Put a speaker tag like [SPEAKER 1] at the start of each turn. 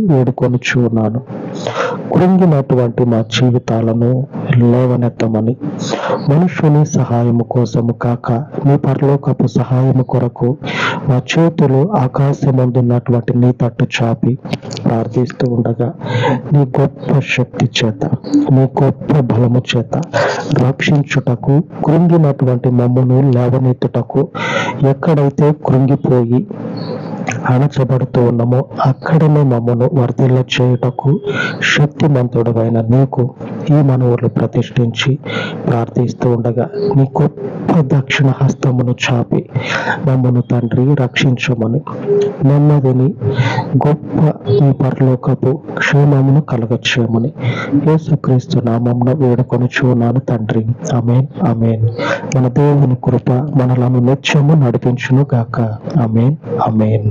[SPEAKER 1] వేడుకొనుచున్నాను. కృంగినటువంటి మా జీవితాలను లేవనెత్తమని, మనుషుని సహాయము కోసము కాక నీ పరలోకపు సహాయము కొరకు మా చేతులు ఆకాశమందున్నటువంటి నీ తట్టు చాపి ప్రార్థిస్తూ ఉండగా నీ గొప్ప శక్తి చేత, నీ గొప్ప బలము చేత రక్షించుటకు, కృంగినటువంటి మమ్మును లేవనెత్తుటకు, ఎక్కడైతే కృంగిపోయి అణచబడుతూ ఉన్నామో అక్కడనే మమ్మను వర్ధిల్ల చేయుటకు శక్తిమంతుడమైన నీకు ఈ మనవులు ప్రతిష్ఠించి ప్రార్థిస్తూ ఉండగా నీ గొప్ప దక్షిణ హస్తమును చాపి మమ్మను తండ్రి రక్షించమని, నెమ్మదిని, గొప్ప ఈ పరలోకపు క్షేమమును కలగచేయమని యేసుక్రీస్తు నామమున వేడుకొనుచున్నాను తండ్రి. ఆమేన్, ఆమేన్. మన దేవుని కృప మనలను నిత్యము నడిపించును గాక. ఆమేన్, ఆమేన్.